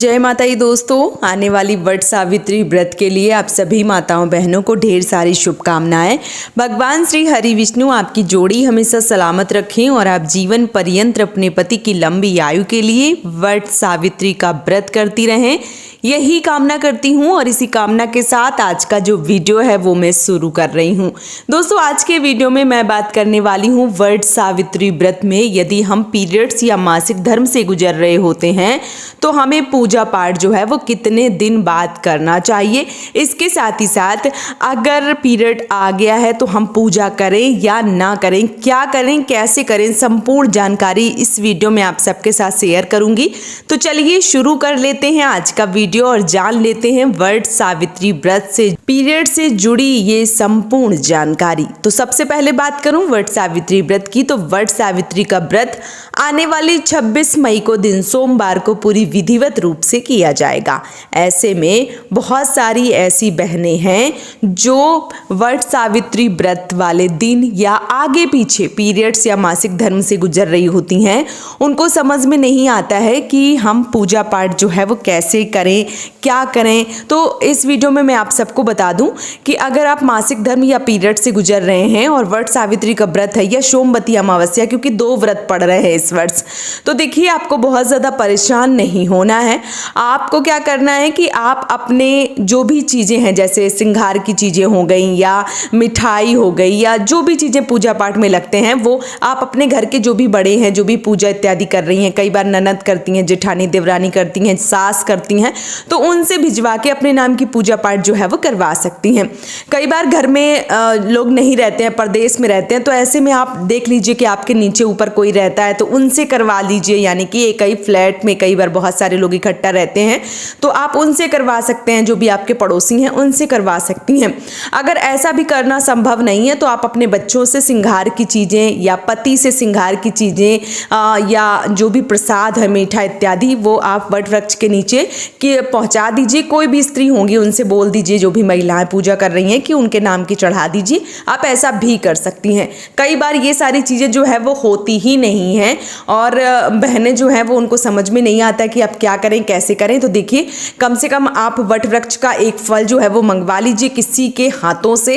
जय माता दी दोस्तों, आने वाली वट सावित्री व्रत के लिए आप सभी माताओं बहनों को ढेर सारी शुभकामनाएं। भगवान श्री हरि विष्णु आपकी जोड़ी हमेशा सलामत रखें और आप जीवन पर्यंत अपने पति की लंबी आयु के लिए वट सावित्री का व्रत करती रहें, यही कामना करती हूँ। और इसी कामना के साथ आज का जो वीडियो है वो मैं शुरू कर रही हूँ। दोस्तों, आज के वीडियो में मैं बात करने वाली हूँ वट सावित्री व्रत में यदि हम पीरियड्स या मासिक धर्म से गुजर रहे होते हैं तो हमें पूजा पाठ जो है वो कितने दिन बाद करना चाहिए। इसके साथ ही साथ अगर पीरियड आ गया है तो हम पूजा करें या ना करें, क्या करें, कैसे करें, संपूर्ण जानकारी इस वीडियो में आप सबके साथ शेयर करूंगी। तो चलिए शुरू कर लेते हैं आज का वीडियो और जान लेते हैं वट सावित्री व्रत से पीरियड से जुड़ी ये संपूर्ण जानकारी। तो सबसे पहले बात करूं वट सावित्री व्रत की, तो वट सावित्री का व्रत आने वाली 26 मई को दिन सोमवार को पूरी विधिवत रूप से किया जाएगा। ऐसे में बहुत सारी ऐसी बहनें हैं जो वट सावित्री व्रत वाले दिन या आगे पीछे पीरियड्स या मासिक धर्म से गुजर रही होती हैं, उनको समझ में नहीं आता है कि हम पूजा पाठ जो है वो कैसे करें, क्या करें। तो इस वीडियो में मैं आप सबको बता दूं कि अगर आप मासिक धर्म या पीरियड से गुजर रहे हैं और वट सावित्री का व्रत है या सोमवती अमावस्या, क्योंकि 2 व्रत पड़ रहे हैं इस वर्ष, तो देखिए आपको बहुत ज़्यादा परेशान नहीं होना है। आपको क्या करना है कि आप अपने जो भी चीज़ें हैं, जैसे श्रृंगार की चीज़ें हो गई या मिठाई हो गई या जो भी चीज़ें पूजा पाठ में लगते हैं, वो आप अपने घर के जो भी बड़े हैं, जो भी पूजा इत्यादि कर रही हैं, कई बार ननद करती हैं, जेठानी देवरानी करती हैं, सास करती हैं, तो उनसे भिजवा के अपने नाम की पूजा पाठ जो है वो करवा सकती हैं। कई बार घर में लोग नहीं रहते हैं, परदेश में रहते हैं, तो ऐसे में आप देख लीजिए कि आपके नीचे ऊपर कोई रहता है तो उनसे करवा लीजिए। यानी कि एक ही फ्लैट में कई बार बहुत सारे लोग इकट्ठा रहते हैं तो आप उनसे करवा सकते हैं, जो भी आपके पड़ोसी हैं उनसे करवा सकती हैं। अगर ऐसा भी करना संभव नहीं है तो आप अपने बच्चों से श्रृंगार की चीज़ें या पति से श्रृंगार की चीज़ें या जो भी प्रसाद है, मीठा इत्यादि, वो आप वट वृक्ष के नीचे कि पहुंचा दीजिए। कोई भी स्त्री होंगी उनसे बोल दीजिए, जो भी महिलाएं पूजा कर रही हैं, कि उनके नाम की चढ़ा दीजिए। आप ऐसा भी कर सकती हैं। कई बार ये सारी चीज़ें जो है वो होती ही नहीं हैं और बहनें जो हैं वो उनको समझ में नहीं आता कि आप क्या करें, कैसे करें। तो देखिए, कम से कम आप वट वृक्ष का एक फल जो है वो मंगवा लीजिए किसी के हाथों से,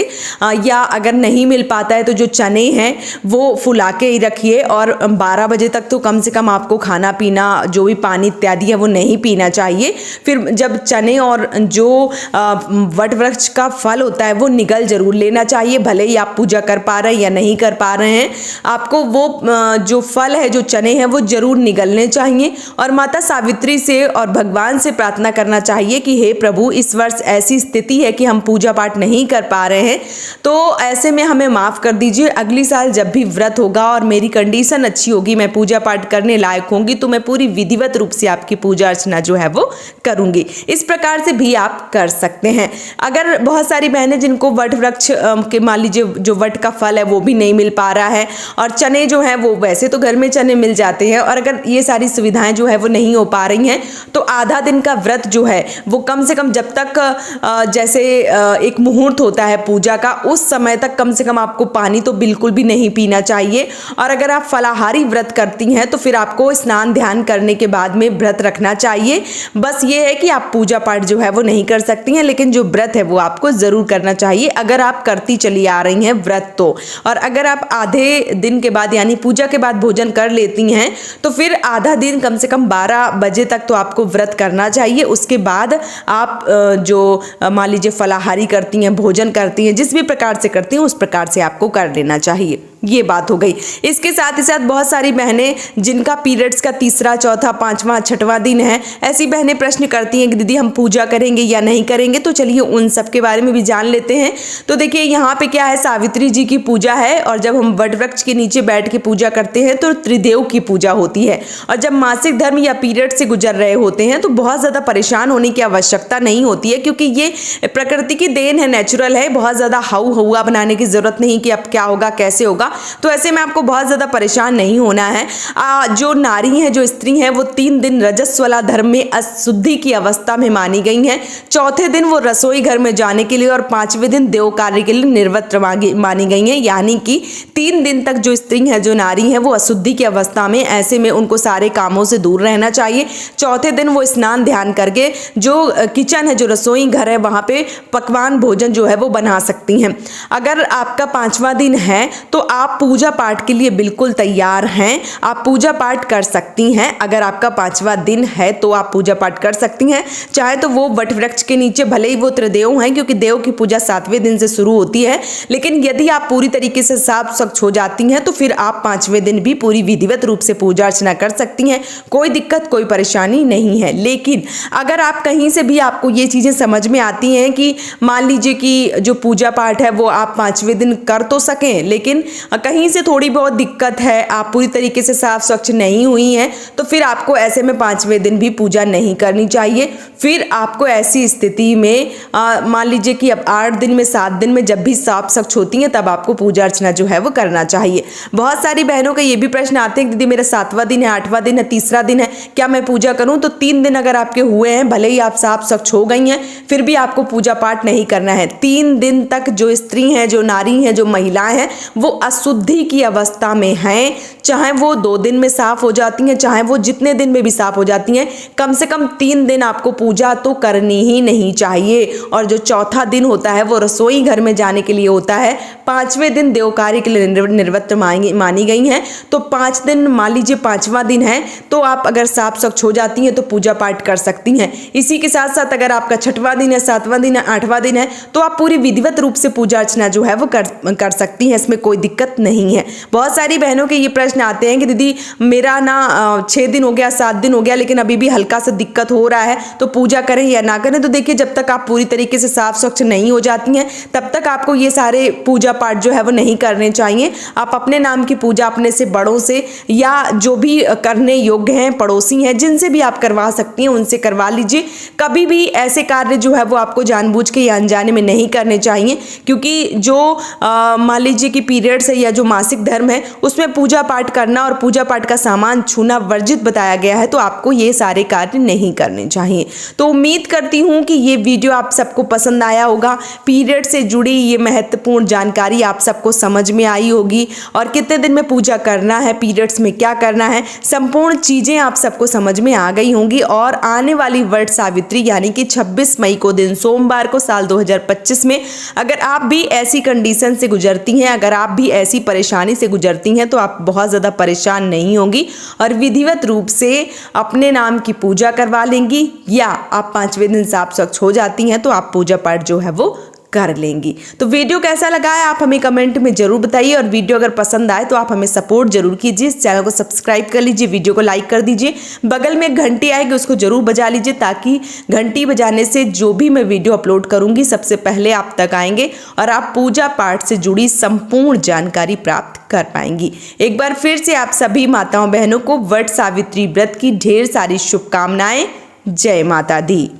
या अगर नहीं मिल पाता है तो जो चने हैं वो फुला के ही रखिए। और 12 बजे तक तो कम से कम आपको खाना पीना, जो भी पानी इत्यादि है वो नहीं पीना चाहिए। फिर जब चने और जो वट वृक्ष का फल होता है वो निगल जरूर लेना चाहिए। भले ही आप पूजा कर पा रहे हैं या नहीं कर पा रहे हैं, आपको वो जो फल है, जो चने हैं, वो जरूर निगलने चाहिए। और माता सावित्री से और भगवान से प्रार्थना करना चाहिए कि हे प्रभु, इस वर्ष ऐसी स्थिति है कि हम पूजा पाठ नहीं कर पा रहे हैं, तो ऐसे में हमें माफ़ कर दीजिए। अगली साल जब भी व्रत होगा और मेरी कंडीशन अच्छी होगी, मैं पूजा पाठ करने लायक होंगी, तो मैं पूरी विधिवत रूप से आपकी पूजा अर्चना जो है वो करूंगी। इस प्रकार से भी आप कर सकते हैं। अगर बहुत सारी बहनें जिनको वट वृक्ष के मान लीजिए जो वट का फल है वो भी नहीं मिल पा रहा है और चने जो हैं वो, वैसे तो घर में चने मिल जाते हैं, और अगर ये सारी सुविधाएं जो है वो नहीं हो पा रही हैं, तो आधा दिन का व्रत जो है वो कम से कम जब तक जैसे एक मुहूर्त होता है पूजा का, उस समय तक कम से कम आपको पानी तो बिल्कुल भी नहीं पीना चाहिए। और अगर आप फलाहारी व्रत करती हैं तो फिर आपको स्नान ध्यान करने के बाद में व्रत रखना चाहिए। बस ये है कि आप पूजा पाठ जो है वो नहीं कर सकती हैं, लेकिन जो व्रत है वो आपको जरूर करना चाहिए अगर आप करती चली आ रही हैं व्रत तो। और अगर आप आधे दिन के बाद यानी पूजा के बाद भोजन कर लेती हैं तो फिर आधा दिन कम से कम 12 बजे तक तो आपको व्रत करना चाहिए। उसके बाद आप जो मान लीजिए फलाहारी करती हैं, भोजन करती हैं, जिस भी प्रकार से करती हैं उस प्रकार से आपको कर लेना चाहिए। ये बात हो गई। इसके साथ ही साथ बहुत सारी बहनें जिनका पीरियड्स का तीसरा, चौथा, 5वां, 6वां दिन है, ऐसी बहनें प्रश्न करती हैं कि दीदी हम पूजा करेंगे या नहीं करेंगे। तो चलिए उन सब के बारे में भी जान लेते हैं। तो देखिए, यहाँ पे क्या है, सावित्री जी की पूजा है और जब हम वट वृक्ष के नीचे बैठ के पूजा करते हैं तो त्रिदेव की पूजा होती है। और जब मासिक धर्म या पीरियड से गुजर रहे होते हैं तो बहुत ज़्यादा परेशान होने की आवश्यकता नहीं होती है, क्योंकि ये प्रकृति की देन है, नेचुरल है। बहुत ज़्यादा हाउ हवा बनाने की ज़रूरत नहीं कि अब क्या होगा, कैसे होगा। तो ऐसे में आपको बहुत ज़्यादा परेशान नहीं होना है। जो नारी है, जो स्त्री है, वो 3 दिन रजस्वला धर्म में अशुद्धि की अवस्था में मानी गई हैं। चौथे दिन वो रसोई घर में जाने के लिए और 5वें दिन देव कार्य के लिए निर्वस्त्र मानी गई हैं। यानी कि 3 दिन तक जो स्त्री है, जो नारी है, वो अशुद्धि की अवस्था में, ऐसे में उनको सारे कामों से दूर रहना चाहिए। चौथे दिन वो स्नान ध्यान करके जो किचन है, जो रसोई घर है, वहाँ पे पकवान भोजन जो है वो बना सकती हैं। अगर आपका 5वां दिन है तो आप पूजा पाठ के लिए बिल्कुल तैयार हैं, आप पूजा पाठ कर सकती हैं। अगर आपका 5वां दिन है तो आप पूजा पाठ कर सकती हैं, चाहे तो वो वट वृक्ष के नीचे, भले ही वो त्रिदेव हैं, क्योंकि देव की पूजा 7वें दिन से शुरू होती है। लेकिन यदि आप पूरी तरीके से साफ स्वच्छ हो जाती हैं तो फिर आप 5वें दिन भी पूरी विधिवत रूप से पूजा अर्चना कर सकती हैं, कोई दिक्कत कोई परेशानी नहीं है। लेकिन अगर आप कहीं से भी आपको ये चीज़ें समझ में आती हैं कि मान लीजिए कि जो पूजा पाठ है वो आप 5वें दिन कर तो सकें, लेकिन कहीं से थोड़ी बहुत दिक्कत है, आप पूरी तरीके से साफ स्वच्छ नहीं हुई हैं, तो फिर आपको ऐसे में 5वें दिन भी पूजा नहीं करनी चाहिए। फिर आपको ऐसी स्थिति में मान लीजिए कि अब 8 दिन में 7 दिन में जब भी साफ स्वच्छ होती हैं तब आपको पूजा अर्चना जो है वो करना चाहिए। बहुत सारी बहनों का ये भी प्रश्न आते हैं कि दीदी मेरा 7वां दिन है, 8वां दिन है, 3रा दिन है, क्या मैं पूजा करूं? तो 3 दिन अगर आपके हुए हैं, भले ही आप साफ स्वच्छ हो गई हैं, फिर भी आपको पूजा पाठ नहीं करना है। 3 दिन तक जो स्त्री हैं, जो नारी हैं, जो महिलाएं हैं, वो अशुद्धि की अवस्था में हैं। चाहे वो 2 दिन में साफ हो जाती हैं, चाहे वो जितने दिन में भी साफ हो जाती हैं, कम से कम 3 दिन आपको पूजा तो करनी ही नहीं चाहिए। और जो चौथा दिन होता है वो रसोई घर में जाने के लिए होता है। 5वें दिन देव कार्य के लिए निर्वस्त्र मानी गई हैं। तो 5 दिन, मान लीजिए 5वां दिन है, तो आप अगर साफ स्वच्छ हो जाती हैं तो पूजा पाठ कर सकती हैं। इसी के साथ साथ अगर आपका 6वां दिन है, 7वां दिन है, 8वां दिन है, तो आप पूरी विधिवत रूप से पूजा अर्चना जो है वो कर सकती हैं, इसमें कोई दिक्कत नहीं है। बहुत सारी बहनों के ये प्रश्न आते हैं कि दीदी मेरा ना 6 दिन हो गया, 7 दिन हो गया, लेकिन अभी भी हल्का सा दिक्कत हो रहा है, तो पूजा करें या ना करें? तो देखिए, जब तक आप पूरी तरीके से साफ स्वच्छ नहीं हो जाती हैं तब तक आपको ये सारे पूजा पाठ जो है वो नहीं करने चाहिए। आप अपने नाम की पूजा अपने से बड़ों से या जो भी करने योग्य हैं, पड़ोसी हैं, जिनसे भी आप करवा सकती हैं उनसे करवा लीजिए। कभी भी ऐसे कार्य जो है वो आपको जानबूझ के या अनजाने में नहीं करने चाहिए, क्योंकि जो मान लीजिए कि पीरियड्स है या जो मासिक धर्म है उसमें पूजा पाठ करना और पूजा पाठ का सामान छूना वर्जित बताया गया है, तो आपको ये सारे कार्य नहीं करने चाहिए। तो उम्मीद करती हूँ कि ये वीडियो आप सबको पसंद आया होगा। पीरियड से जुड़ी ये महत्वपूर्ण जानकारी आप सबको समझ में आई होगी, और कितने दिन में पूजा करना है, पीरियड्स में क्या करना है, संपूर्ण चीज़ें आप सबको समझ में आ गई होंगी। और आने वाली वट सावित्री यानी कि 26 मई को दिन सोमवार को साल 2025 में अगर आप भी ऐसी कंडीशन से गुजरती हैं, अगर आप भी ऐसी परेशानी से गुजरती हैं, तो आप बहुत ज़्यादा परेशान नहीं होंगी और विधिवत रूप से अपने नाम की पूजा करवा लेंगी, या आप 5वें दिन साफ स्वच्छ हो जाती हैं तो आप पूजा पाठ जो है वो कर लेंगी। तो वीडियो कैसा लगा है आप हमें कमेंट में जरूर बताइए, और वीडियो अगर पसंद आए तो आप हमें सपोर्ट जरूर कीजिए। इस चैनल को सब्सक्राइब कर लीजिए, वीडियो को लाइक कर दीजिए, बगल में घंटी आएगी उसको जरूर बजा लीजिए, ताकि घंटी बजाने से जो भी मैं वीडियो अपलोड करूंगी सबसे पहले आप तक आएंगे और आप पूजा पाठ से जुड़ी संपूर्ण जानकारी प्राप्त कर पाएंगी। एक बार फिर से आप सभी माताओं बहनों को वट सावित्री व्रत की ढेर सारी शुभकामनाएं। जय माता दी।